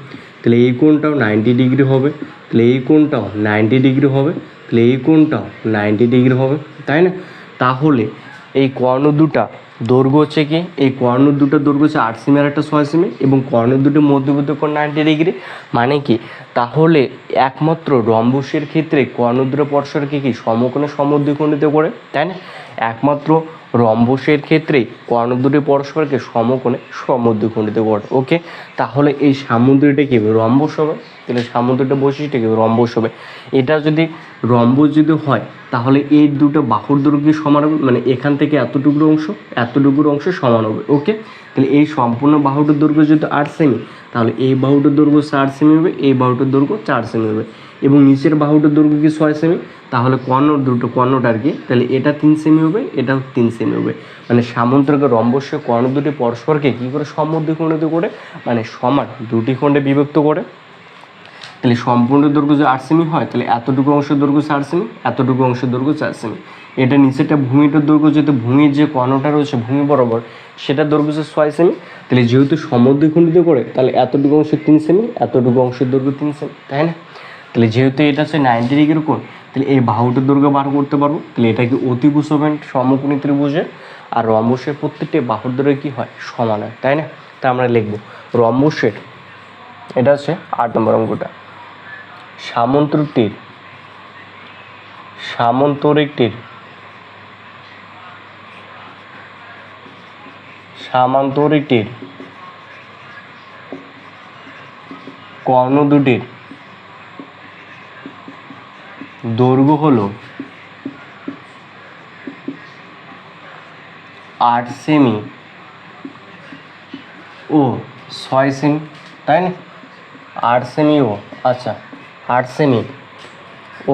তাহলে এই কোণটাও 90 ডিগ্রি হবে, তাহলে এই কোণটাও 90 ডিগ্রি হবে, তাহলে এই কোণটাও 90 ডিগ্রি হবে, তাই না। তাহলে এই কর্ণ দুটা দৈর্ঘ্য হচ্ছে কি, এই কর্ণ দুটোর দৈর্ঘ্য হচ্ছে 8 সেমি আর একটা 6 সেমি এবং কর্ণ দুটোর মধ্যবর্তী কোণ 90 ডিগ্রি। মানে কি, তাহলে একমাত্র রম্বসের ক্ষেত্রে কর্ণ দুটো পরস্পরকে কি সমকোণে সমদ্বিখণ্ডিত করে, তাই না। একমাত্র রম্বসের ক্ষেত্রে কর্ণ দুটি পরস্পরকে সমকোণে সমদ্বিখণ্ডিত করে। ওকে, তাহলে এই সামুদ্রিকটা কি রম্বস হবে, তাহলে সামুদ্রিকটা বৈশিষ্ট্য কি রম্বস হবে। এটা যদি রম্বস যদি হয় তাহলে এই দুটো বাহুর দৈর্ঘ্য সমান হবে, মানে এখান থেকে এতটুকুর অংশ সমান হবে। ওকে, তাহলে এই সম্পূর্ণ বাহুটার দৈর্ঘ্য যদি 8 সেমি তাহলে এই বাহুটার দৈর্ঘ্য 4 সেমি হবে, এই বাহুটার দৈর্ঘ্য 4 সেমি হবে এবং নিচের বাহুটার দৈর্ঘ্য কি 6 সেমি, তাহলে কর্ণটা আর কি, তাহলে এটা 3 সেমি হবে, এটাও 3 সেমি হবে। মানে সামুদ্রিক রম্বস্য কর্ণ দুটি পরস্পরকে কী করে সমদ্বিখণ্ডিত করে, মানে সমান দুটি খণ্ডে বিভক্ত করে। তাহলে সম্পূর্ণ দৈর্ঘ্য যদি 8 সেমি হয় তাহলে এতটুকু অংশের দৈর্ঘ্য 4 সেমি, এতটুকু অংশের দৈর্ঘ্য 4 সেমি। এটা নিচেরটা ভূমিটার দৈর্ঘ্য, যেহেতু ভূমির যে কর্ণটা রয়েছে ভূমি বরাবর সেটার দৈর্ঘ্য হচ্ছে 6 সেমি, তাহলে যেহেতু সমদ্বিখণ্ডিত করে তাহলে এতটুকু অংশের 3 সেমি, এতটুকু অংশের দৈর্ঘ্য 3 সেমি, তাই না। তাহলে যেহেতু এটা হচ্ছে 90 ডিগ্রির কোণ, তো তাহলে এই বাহুটির দৈর্ঘ্য বার করতে পারবো। তাহলে এটা কি অতিভুজ হবে সমকোণী ত্রিভুজের, আর রম্বসের প্রত্যেকটি বাহুর দৈর্ঘ্য কি হয় সমান হয়, তাই না? তা আমরা লিখব রম্বসের, এটা হচ্ছে 8 নম্বর অঙ্কটা, সামান্তরিকটির কর্ণ দুটির দৈর্ঘ্য হলো 8 সেমি ও 6 সেমি, তাই না? 8 সেমি ও, আচ্ছা 8 সেমি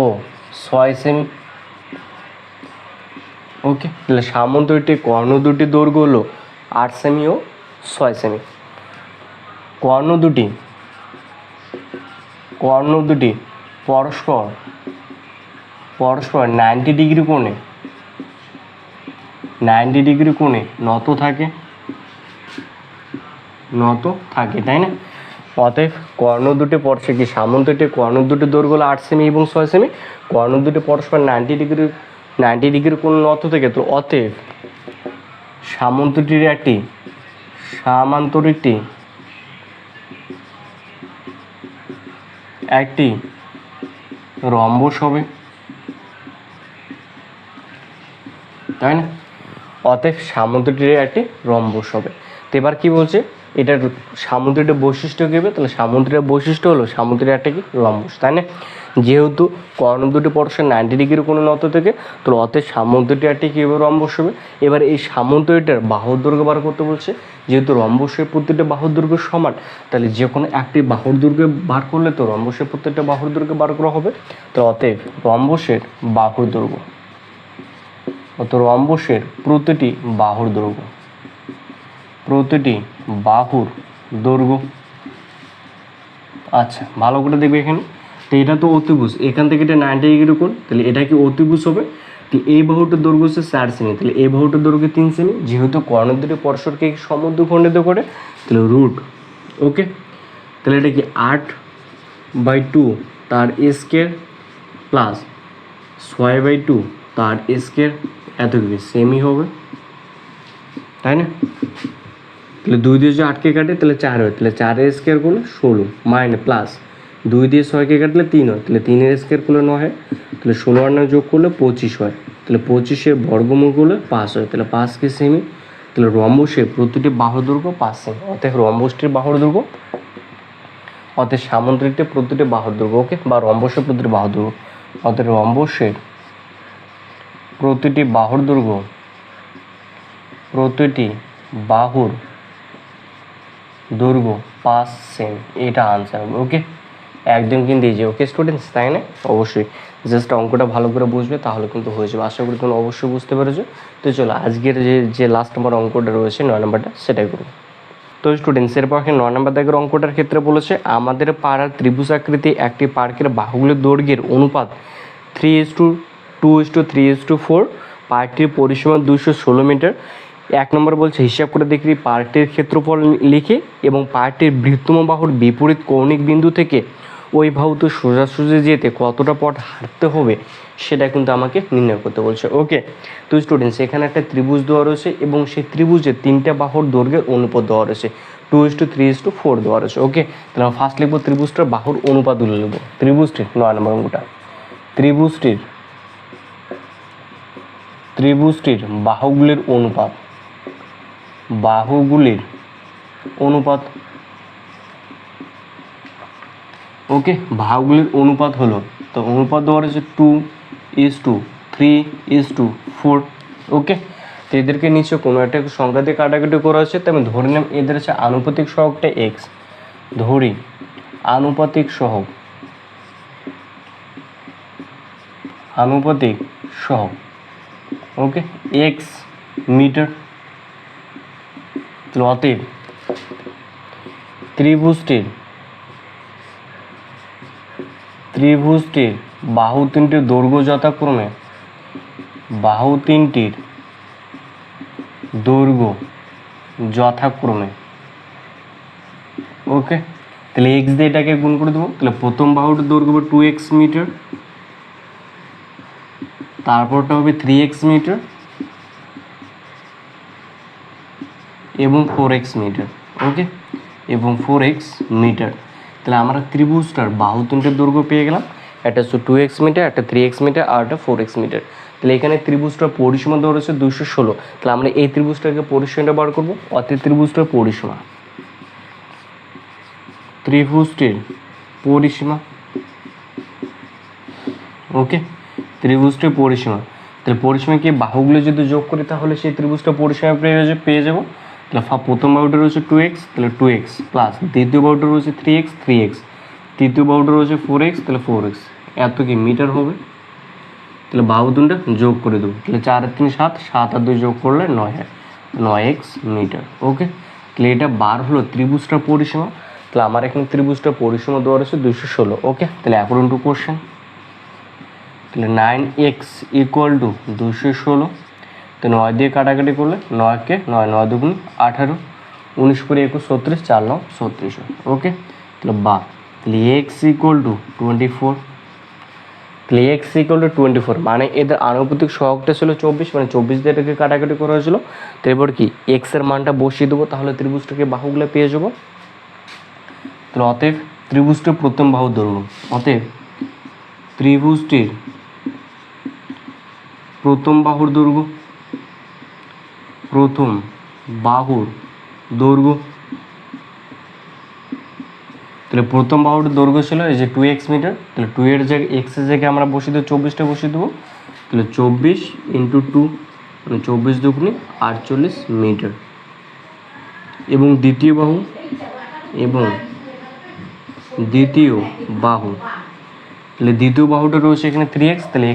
ও 6 সেমি। ওকে, তাহলে সামান্তরিকটির কর্ণ দুটির দৈর্ঘ্য হলো 8 সেমি ও 6 সেমি। কর্ণ দুটি পরস্পর 90 ডিগ্রি কোণে নত থাকে, তাই না? অতএব কর্ণ দুটি পরস্পর কি সামান্তরিকটির কর্ণ দুটি দৈর্ঘ্য হলো 8 সেমি এবং 6 সেমি, কর্ণ দুটি পরস্পর 90 ডিগ্রি কোণ নত থেকে, তো অতএব সামান্তরিকটি একটি রম্বস হবে, তাই না? অতএব সামুদ্রিকটির একটি রম্বস হবে। তো এবার কি বলছে, এটার সামুদ্রিকটির বৈশিষ্ট্য কী হবে? তাহলে সামুদ্রিক বৈশিষ্ট্য হলো সামুদ্রিক একটা কি রম্বস, তাই না? যেহেতু কর্ণ দুটি পরস্পর 90 ডিগ্রি কোনো নত থেকে, তো অতএব সামুদ্রিকটি একটি কীভাবে রম্বস হবে? এবার এই সামুদ্রিকটার বাহুর দৈর্ঘ্য বার করতে বলছে। যেহেতু রম্বসের প্রত্যেকটা বাহুর দৈর্ঘ্য সমান, তাহলে যে কোনো একটি বাহুর দৈর্ঘ্য বার করলে তো রম্বসের প্রত্যেকটা বাহুর দৈর্ঘ্য বার করা হবে। তো অতএব রম্বসের বাহুর দৈর্ঘ্য, রম্বসের প্রতিটি বাহুর দৈর্ঘ্য, আচ্ছা ভালো করে দেখবে এখানে। তো এটা তো অতিভুজ, এখান থেকে এটা 90 ডিগ্রি কোণ, তাহলে এটা কি অতিভুজ হবে। তো এই বাহুটার দৈর্ঘ্য হচ্ছে 4 সেমি, তাহলে এই বাহুটার দৈর্ঘ্য 3 সেমি। যেহেতু কর্ণ দুটি পরস্পরকে সমদ্বিখণ্ডিত করে, তাহলে রুট, ওকে, তাহলে এটা কি 8/2 তার স্কয়ার প্লাস 6/2 তার স্কয়ার, এত কি সেমি হবে, তাই না? তাহলে 2 দিয়ে যদি 8কে কাটে তাহলে 4 হয়, তাহলে 4 স্কয়ার করলে 16 মাইনাস প্লাস 2 দিয়ে 6কে কাটলে 3 হয়, তাহলে 3 স্কয়ার করলে 9 হয়, তাহলে 16 আর 9 যোগ করলে 25 হয়, তাহলে 25-এর বর্গমূল করলে 5 হয়, তাহলে 5 কি সেমি। তাহলে রম্বসের প্রতিটি বাহুর দৈর্ঘ্য 5 সেমি, অতএব রম্বসটির বাহুর দৈর্ঘ্য, অতএব সামুদ্রিকটির প্রতিটি বাহুর দৈর্ঘ্য, ওকে, বা রম্বসের প্রতিটি বাহুর দৈর্ঘ্য, অতএব রম্বসের প্রতিটি বাহুর দৈর্ঘ্য, প্রতিটি বাহুর দৈর্ঘ্য 5 সেমি, এটা আনসার হবে। ওকে, একদম কিন্তু এই যে, ওকে স্টুডেন্টস, তাই না? অবশ্যই জাস্ট অঙ্কটা ভালো করে বুঝবে তাহলে কিন্তু হয়ে যাবে। আশা করি তোমরা অবশ্যই বুঝতে পেরেছো। তো চলো আজকের যে লাস্ট নম্বর অঙ্কটা রয়েছে 9 নম্বরটা, সেটাই করবো। তো স্টুডেন্টস এরপর 9 নম্বর দাগের অঙ্কটার ক্ষেত্রে বলেছে, আমাদের পাড়ার ত্রিভুজ আকৃতি একটি পার্কের বাহুগুলির দৈর্ঘ্যের অনুপাত 3:2:3:4, পার্কটির পরিসীমা 216 মিটার। 1 নম্বর বলছে হিসাব করে দেখি পার্কটির ক্ষেত্রফল লিখে এবং পার্কটির বৃহত্তম বাহুর বিপরীত কৌণিক বিন্দু থেকে ওই বাহুতে সোজাসুজি যেতে কতটা পথ হাঁটতে হবে সেটা কিন্তু আমাকে নির্ণয় করতে বলছে। ওকে, তো স্টুডেন্টস এখানে একটা ত্রিভুজ দেওয়া রয়েছে এবং সেই ত্রিভুজের 3টা বাহুর দৈর্ঘ্যের অনুপাত দেওয়া রয়েছে, 2:3:4 দেওয়া রয়েছে। ওকে, তাহলে আমরা ফার্স্ট লিখবো ত্রিভুজটার বাহুর অনুপাতগুলো লিখবো। ত্রিভুজটির 9 নম্বর অঙ্কটা, ত্রিভুজটির বাহুগুলির অনুপাত, ওকে, বাহুগুলির অনুপাত হলো, তো অনুপাত দেওয়া রয়েছে 2:3:4। ওকে, তো এদেরকে নিচে কোনো একটা সংখ্যা দিয়ে কাটাকাটি করা হচ্ছে, তো আমি ধরে নিলাম এদের হচ্ছে আনুপাতিক সহগটা এক্স, ধরি আনুপাতিক সহগ, ওকে, এক্স মিটার। তাহলে অতএব ত্রিভুজটির বাহু তিনটির দৈর্ঘ্য যথাক্রমে, ওকে, তাহলে এক্স দিয়ে এটাকে গুণ করে দেবো, তাহলে প্রথম বাহুটির দৈর্ঘ্য হবে 2x মিটার, তারপরটা হবে 3x মিটার এবং 4x মিটার। ওকে, এবং 4x মিটার। তাহলে আমরা ত্রিভুজটার বাহু তিনটের দৈর্ঘ্য পেয়ে গেলাম। একটা হচ্ছে 2x মিটার, একটা 3x মিটার, আর একটা 4x মিটার। তাহলে এখানে ত্রিভুজটার পরিসীমা দেওয়া রয়েছে 216। তাহলে আমরা এই ত্রিভুজটাকে পরিসীমাটা বার করবো। অর্থাৎ ত্রিভুজটার পরিসীমা, ত্রিভুজটির পরিসীমা, ওকে, ত্রিভুজটির পরিসীমা। তাহলে পরিসীমাকে বাহুগুলো যদি যোগ করি তাহলে সেই ত্রিভুজটা পরিসীমা পেয়ে যাবো। তাহলে প্রথম বাহুটা রয়েছে 2x, তাহলে 2x প্লাস দ্বিতীয় বাহুটা রয়েছে 3x, 3x, তৃতীয় বাহুটা রয়েছে 4x, তাহলে 4x, এত কি মিটার হবে। তাহলে বাহু দুটো যোগ করে দেবো। তাহলে 4 আর 3 7, 7 আর 2 যোগ করলে 9 হয়, 9x মিটার। ওকে, তাহলে এটা বার হলো ত্রিভুজটার পরিসীমা। তাহলে আমার এখানে ত্রিভুজটার পরিসীমা দেওয়া রয়েছে 216। ওকে, তাহলে অ্যাকর্ডিং টু কোশ্চেন, তাহলে 9x ইকুয়াল টু 216। তো 9 দিয়ে কাটাকাটি করলে 9কে 9, 9 2 18, 19 করে 21, 36, 4 9 36। ওকে, তাহলে তাহলে এক্স ইকুয়াল টু 24। তাহলে এক্স ইকুয়াল টু 24 মানে এদের আনুপাতিক সহগটা ছিল 24, মানে 24 দিয়ে এটাকে কাটাকাটি করা হয়েছিল। তো এবার কি এক্সের মানটা বসিয়ে দেবো, তাহলে ত্রিভুজটাকে বাহুগুলো পেয়ে যাবো। তাহলে অতএব ত্রিভুজটির প্রথম বাহুর দৈর্ঘ্য, অতএব ত্রিভুজটির প্রথম বাহুর দৈর্ঘ্য, প্রথম বাহুর দৈর্ঘ্য। তাহলে প্রথম বাহুর দৈর্ঘ্য ছিল এই যে 2x মিটার। তাহলে 2 এর জায়গায় এক্সের জায়গায় আমরা বসিয়ে দেবো 24টা বসিয়ে দেবো। তাহলে 24 ইন্টু 2 মানে 24 দুগুণে 48 মিটার। এবং দ্বিতীয় বাহু, তাহলে দ্বিতীয় বাহুটা রয়েছে এখানে 3x। তাহলে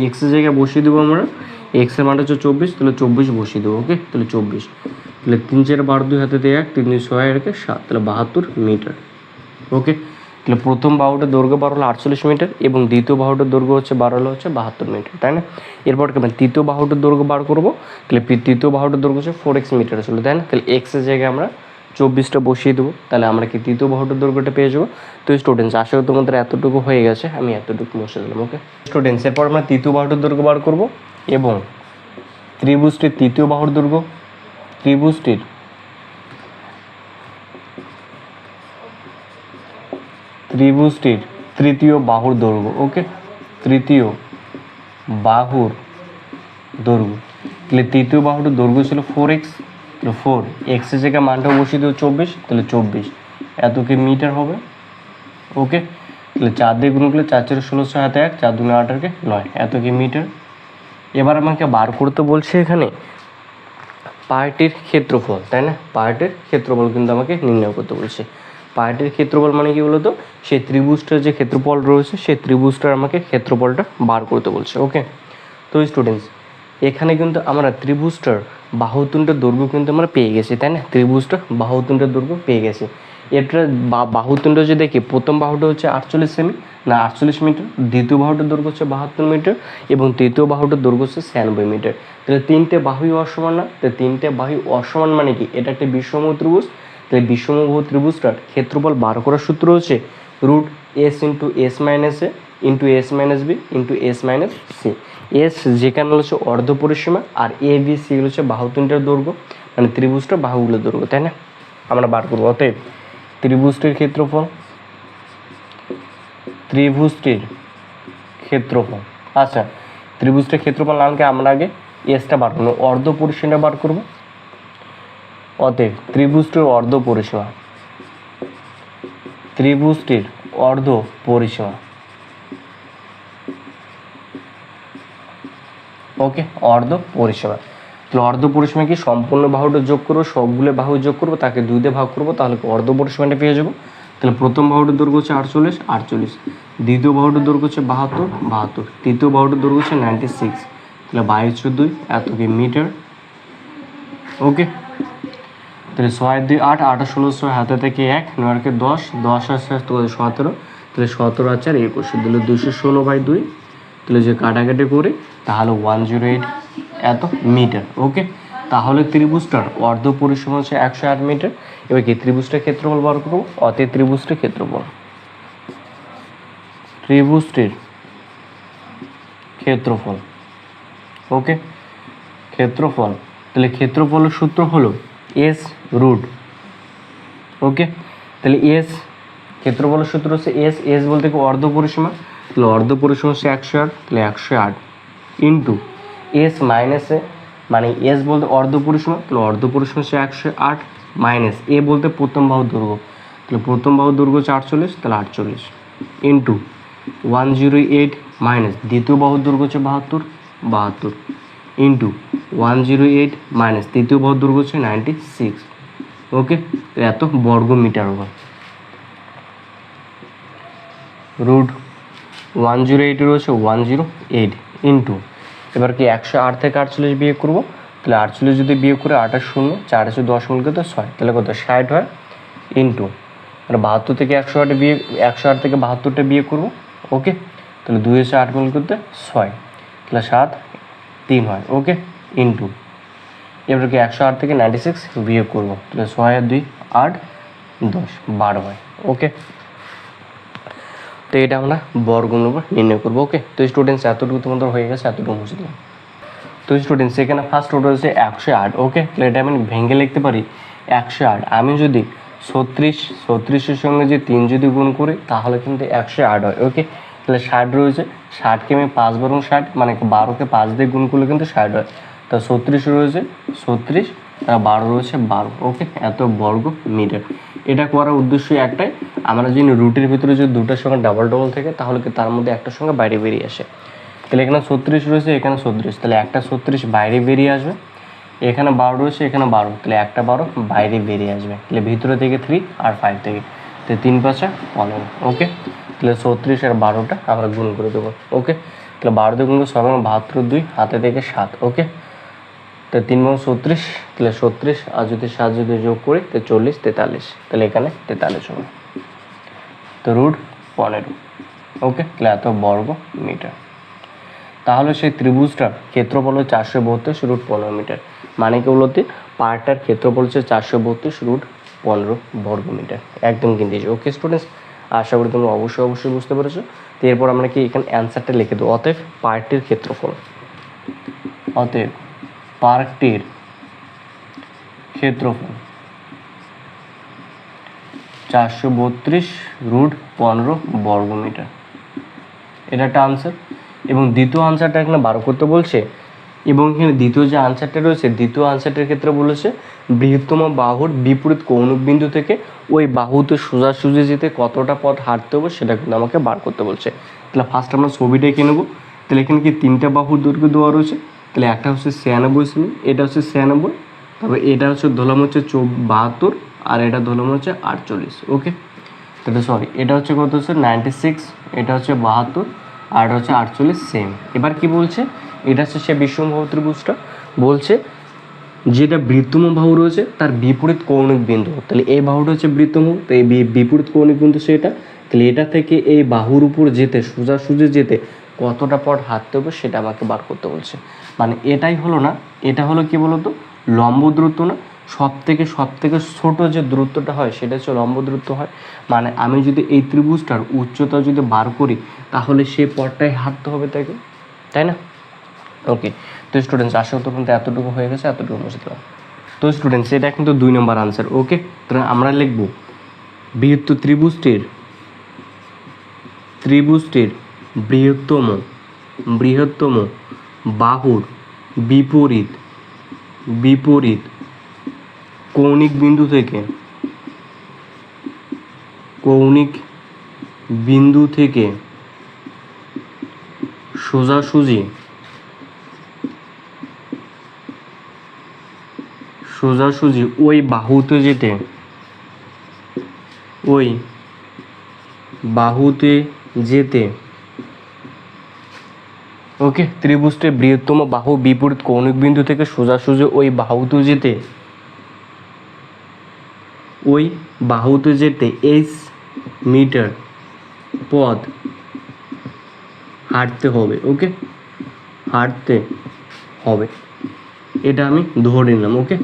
এক্সের জায়গায় বসিয়ে দেবো আমরা, এক্সের মানটা হচ্ছে 24, তাহলে 24 বসিয়ে দেবো। ওকে, তাহলে 24, তাহলে 3 4 12 2 হাতে দিয়ে 1, 3 2 6 আর 7, তাহলে 72 মিটার। ওকে, তাহলে প্রথম বাহুটার দৈর্ঘ্য বার হলো 48 মিটার এবং দ্বিতীয় বাহুটার দৈর্ঘ্য হচ্ছে 72 মিটার, তাই না। এরপর কেমন তৃতীয় বাহুটার দৈর্ঘ্য বার করবো। তাহলে তৃতীয় বাহুটার দৈর্ঘ্য হচ্ছে 4x মিটার ছিল, তাই না। তাহলে এক্সের জায়গায় আমরা 24টা বসিয়ে দেবো। তাহলে আমরা কি তৃতীয় বাহুটার দৈর্ঘ্যটা পেয়ে যাবো। তো স্টুডেন্টস আশা করি তোমাদের এতটুকু হয়ে গেছে, আমি এতটুকু বসে দিলাম। ওকে স্টুডেন্টস, এরপর আমরা তৃতীয় বাহুটার দৈর্ঘ্য বার করবো এবং ত্রিভুজটির তৃতীয় বাহুর দৈর্ঘ্য, ত্রিভুজটির তৃতীয় বাহুর দৈর্ঘ্য। ওকে, তৃতীয় বাহুর দৈর্ঘ্য। তাহলে তৃতীয় বাহুটার দৈর্ঘ্য ছিল 4x, তাহলে 4 এক্সের জায়গায় মানটাও বসিয়ে দেবো 24, তাহলে 24 এত কি মিটার হবে। ওকে, তাহলে 4 দিয়ে গুণ করলে 4 4 16 6 1, 4 2 18 কে 9, এত কি মিটার। এবার আমাকে বার করতে বলছে এখানে পার্টির ক্ষেত্রফল, তাই না। পার্টির ক্ষেত্রফল কিন্তু আমাকে নির্ণয় করতে বলছে। পার্টির ক্ষেত্রফল মানে কি বলতো, সেই ত্রিভুজটার যে ক্ষেত্রফল রয়েছে সেই ত্রিভুজটার আমাকে ক্ষেত্রফলটা বার করতে বলছে। ওকে, তো স্টুডেন্টস এখানে কিন্তু আমরা ত্রিভুজটার বাহুতুণ্ডের দৈর্ঘ্য কিন্তু আমরা পেয়ে গেছি, তাই না। ত্রিভুজটার বাহুতুণ্ডের দৈর্ঘ্য পেয়ে গেছি। এটা বাহুতুণ্ড যে দেখি, প্রথম বাহুটা হচ্ছে 48 সেমি না 48 মিটার, দ্বিতীয় বাহুটার দৈর্ঘ্য হচ্ছে 72 মিটার এবং তৃতীয় বাহুটার দৈর্ঘ্য হচ্ছে 96 মিটার। তাহলে তিনটে বাহুই অসমান না। তো তিনটে বাহু অসমান মানে কি, এটা একটা বিষমবাহু ত্রিভুজ। তাহলে বিষমবাহু ত্রিভুজটার ক্ষেত্রফল বার করার সূত্র হচ্ছে √s into s minus A into s minus B into s minus C. S যেখানে হচ্ছে অর্ধ পরিসীমা আর এ বি সি হচ্ছে বাহুতুণ্ডের দৈর্ঘ্য, মানে ত্রিভুজটা বাহুগুলোর দৈর্ঘ্য, তাই না। আমরা বার করবো। অতএব ত্রিভুজটির ক্ষেত্রফল, আচ্ছা ত্রিভুজটির ক্ষেত্রফল নামকে আমরা আগে এসটা বার করবো, অর্ধ পরিসীমা বার করবো। অতএব ত্রিভুজটির অর্ধ পরিসীমা, ওকে, অর্ধ পরিসীমা। তাহলে অর্ধ পরিসীমা কি, সম্পূর্ণ বাহুটা যোগ করবো, সবগুলো বাহু যোগ করবো, তাকে 2 দিয়ে ভাগ করবো, তাহলে অর্ধ পরিসীমাটা পেয়ে যাবো। তাহলে প্রথম বাহুটার দৈর্ঘ্য হচ্ছে 48, দ্বিতীয় বাহুটার দৈর্ঘ্য হচ্ছে 72, তৃতীয় বাহুটার দৈর্ঘ্য হচ্ছে 96, তাহলে 22/2 এত কি মিটার। ওকে, তাহলে 6 2 8, 8 16 6 হাতে থেকে 1, 9 কে 10, 10 আর 17, তাহলে 17 আর 4 21, তাহলে 216/2, তাহলে যে কাটাকাটি করে তাহলে 108 এত মিটার। ওকে, তাহলে ত্রিভুজটার অর্ধ পরিসীমা হচ্ছে 108 মিটার। এবার কি ত্রিভুজটার ক্ষেত্রফল বার করবো। অতএব ত্রিভুজটির ক্ষেত্রফল ওকে, ক্ষেত্রফল, তাহলে ক্ষেত্রফলের সূত্র হলো এস রুট। ওকে, তাহলে এস ক্ষেত্রফলের সূত্র হচ্ছে এস, এস বলতে কি অর্ধ পরিসীমা, তাহলে অর্ধ পরিসীমা হচ্ছে 108, তাহলে 108 ইন্টু এস মাইনাস এ, মানে এস বলতে অর্ধ পরিসীমা, তাহলে অর্ধ পরিসীমা হচ্ছে 108 মাইনাস এ বলতে প্রথম বাহুর দৈর্ঘ্য, তাহলে প্রথম বাহুর দৈর্ঘ্য হচ্ছে 48, তাহলে 48 ইন্টু 108 মাইনাস দ্বিতীয় বাহুর দৈর্ঘ্য হচ্ছে 72 ইন্টু 108 মাইনাস তৃতীয় বাহুর দৈর্ঘ্য হচ্ছে 96। ওকে, এত বর্গ মিটার হবে। রুট 108 রয়েছে 108 ইন্টু, এবার কি 108 থেকে 48 বিয়োগ করবো, তাহলে 48 যদি বিয়োগ করে 28 শূন্য 4 10 মিল কত 6, তাহলে কত 60 হয় ইন্টু, মানে 72 থেকে 108 বিয়োগ 108 থেকে 72টা বিয়োগ করবো। ওকে, তাহলে 2 8 মিল করতে 6, তাহলে 7 3 হয়। ওকে, ইন্টু এবার কি 108 থেকে 96 বিয়োগ করবো, তাহলে 6 আর 2 8 10 12 হয়। ওকে, তো এটা আমরা বর্গমূল নির্ণয় করবো। ওকে, তো স্টুডেন্টস এতটুকু তোমাদের হয়ে গেছে, এতটুকু মুছে দিলাম। তো স্টুডেন্টস এখানে ফার্স্ট অর্ডার হচ্ছে 108। ওকে, তাহলে এটা আমি ভেঙে লিখতে পারি 108, আমি যদি 36 সঙ্গে যে 3 যদি গুণ করি তাহলে কিন্তু 108 হয়। ওকে, তাহলে 60 রয়েছে, 60কে আমি 5 বারং 60, মানে 12কে 5 দিয়ে গুণ করলে কিন্তু 60 হয়, তা 36 রয়েছে 36, 12 রয়েছে 12। ওকে, এত বর্গ মিটার। এটা করার উদ্দেশ্য একটাই, আমরা যদি রুটের ভিতরে যদি দুটার সঙ্গে ডাবল থাকে তাহলে কি তার মধ্যে একটা সঙ্গে বাইরে বেরিয়ে আসে। তাহলে এখানে 36 রয়েছে, এখানে 36, তাহলে একটা 36 বাইরে বেরিয়ে আসবে, এখানে 12 রয়েছে, এখানে 12, তাহলে একটা 12 বাইরে বেরিয়ে আসবে, তাহলে ভিতরে থেকে 3 আর 5 থেকে, তাহলে 3 5 15। ওকে, তাহলে 36 আর 12টা আমরা গুণ করে দেবো। ওকে, তাহলে 12 দিয়ে গুণ করে 6 72, 2 হাতে থেকে 7। ওকে, তো 3 36, তাহলে 36 আর যদি 7 যদি যোগ করি তো 40 43, তাহলে এখানে 43 হবে। তো রুট 15। ওকে, তাহলে এত বর্গ মিটার। তাহলে সেই ত্রিভুজটার ক্ষেত্রফল হচ্ছে 432 রুট 15 মিটার, মানে কি বলতে পার্টটার ক্ষেত্রফল হচ্ছে 432 রুট 15 বর্গ মিটার, একদম কিন্তু। ওকে স্টুডেন্টস, আশা করি তোমরা অবশ্যই বুঝতে পেরেছো। তো এরপর আমরা কি এখানে অ্যান্সারটা লিখে দেবো, অতএব পার্কটির ক্ষেত্রফল, অতএব পার্কটির ক্ষেত্রফল 432 রুট 15 বর্গ মিটার, এটা একটা আনসার। এবং দ্বিতীয় আনসারটা এখানে বার করতে বলছে, এবং এখানে দ্বিতীয় যে আনসারটা রয়েছে, দ্বিতীয় আনসারটার ক্ষেত্রে বলেছে বৃহত্তম বাহুর বিপরীত কৌণিক বিন্দু থেকে ওই বাহুতে সোজাসুজি যেতে কতটা পথ হাঁটতে হবে সেটা কিন্তু আমাকে বার করতে বলছে। তাহলে ফার্স্ট আমরা ছবিটা এঁকে নেবো। তাহলে এখানে কি 3টা বাহুর দৈর্ঘ্য দেওয়া রয়েছে, তাহলে একটা হচ্ছে 96 সেমি, এটা হচ্ছে 96, তারপরে এটা হচ্ছে ধরলাম হচ্ছে 72, আর এটা ধরলাম হচ্ছে 48। ওকে, তাহলে সরি এটা হচ্ছে কত হচ্ছে 96, এটা হচ্ছে 72, আর এটা হচ্ছে 48 সেম। এবার কি বলছে, এটা হচ্ছে সে বিষমবাহু ত্রিভুজটা, বলছে যেটা বৃত্তম বাহু রয়েছে তার বিপরীত কৌণিক বিন্দু, তাহলে এই বাহুটা হচ্ছে বৃত্তম, তো এই বিপরীত কৌণিক বিন্দু সেটা, তাহলে এটা থেকে এই বাহুর উপর যেতে সোজাসুজি যেতে কতটা পথ হাঁটতে হবে সেটা আমাকে বার করতে বলছে। মানে এটাই হলো না, এটা হলো কি বলতো লম্ব দূরত্ব না, সব থেকে ছোট যে দূরত্বটা হয় সেটা হচ্ছে লম্ব দূরত্ব হয়। মানে আমি যদি এই ত্রিভুজটার উচ্চতা যদি বার করি তাহলে সেই পথটাই হাঁটতে হবে তাকে, তাই না? ওকে, তো স্টুডেন্টস আশা করি কিন্তু এতটুকু হয়ে গেছে, এতটুকু বুঝতে পারলাম। তো স্টুডেন্টস এটা কিন্তু 2 নম্বর আনসার। ওকে, তাহলে আমরা লিখব বৃহত্ত ত্রিভুজটির বৃহত্তম বাহুর বিপরীত কৌণিক বিন্দু থেকে সোজাসুজি ওই বাহুতে যেতে ওকে, ত্রিভুজটির বৃহত্তম বাহু বিপরীত কৌণিক বিন্দু থেকে সোজাসুজি ওই বাহুতে যেতে h মিটার পথ হাঁটতে হবে। ওকে, হাঁটতে হবে, এটা আমি ধরে নিলাম। ওকে,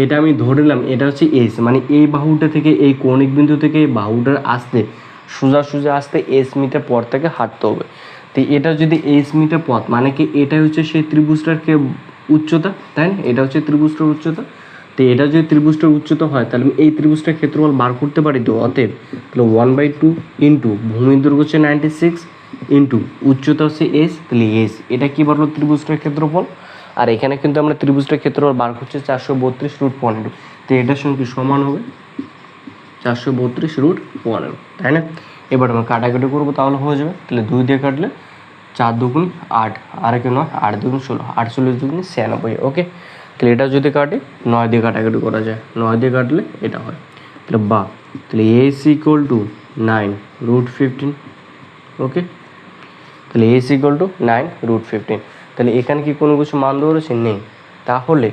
এটা আমি ধরে নিলাম, এটা হচ্ছে এস, মানে এই বাহুটা থেকে এই কৌণিক বিন্দু থেকে এই বাহুটার আসতে সোজাসুজি আসতে এস মিটার পর থেকে হাঁটতে হবে। তো এটা যদি এইচ মিটার পথ মানে কি এটাই হচ্ছে সেই ত্রিভুজটার উচ্চতা, তাই না? এটা হচ্ছে ত্রিভুজটার উচ্চতা। তো এটা যদি ত্রিভুজটার উচ্চতা হয় তাহলে আমি এই ত্রিভুজটার ক্ষেত্রফল বার করতে পারি। তো অতএব তাহলে 1/2 ইন্টু ভূমির দৈর্ঘ্য হচ্ছে 96 ইন্টু উচ্চতা হচ্ছে এস, তাহলে এস এটা কি বললো ত্রিভুজটার ক্ষেত্রফল। আর এখানে কিন্তু আমরা ত্রিভুজটার ক্ষেত্রফল বার করছি 432√15। তো এটার সঙ্গে কি সমান হবে 432√15, তাই না? এবার আমরা কাটাকাটি করবো তাহলে হয়ে যাবে। তাহলে 2 দিয়ে কাটলে 4 2 8, আর কেন 8 2 16, 48 2 96। ওকে, তাহলে এটা যদি কাটে 9 দিয়ে কাটাকাটি করা যায়, 9 দিয়ে কাটলে এটা হয়। তাহলে তাহলে এস ইকুয়াল টু 9√15। ওকে, তাহলে এস ইকুয়াল টু 9√15। তাহলে এখানে কি কোনো কিছু মান দেওয়া রয়েছে? নেই। তাহলে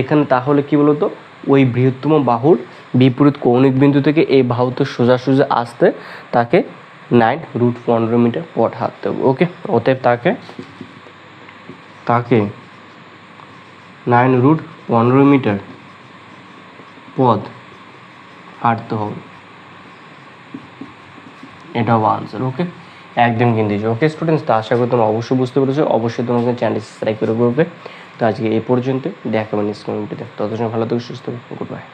এখানে কি বলতো, ওই বৃহত্তম বাহুর বিপরীত কৌণিক বিন্দু থেকে এই বাহুতে সোজা আসতে তাকে 9√15 মিটার পথ হাঁটতে হবে। ওকে, অতএব তাকে 9√15 মিটার পথ হাঁটতে হবে। এটা হবে আনসার। ওকে, একদম কিন্তু। ওকে স্টুডেন্টস, তো আশা করি তোমরা অবশ্যই বুঝতে পেরেছো। অবশ্যই তোমাকে চ্যানেল সাবস্ক্রাইব করে করবে। তো আজকে এই পর্যন্ত, দেখা হবে নেক্সট কমেন্টে। ততক্ষণ ভালো থেকো, সুস্থ থাকো, গুড বাই।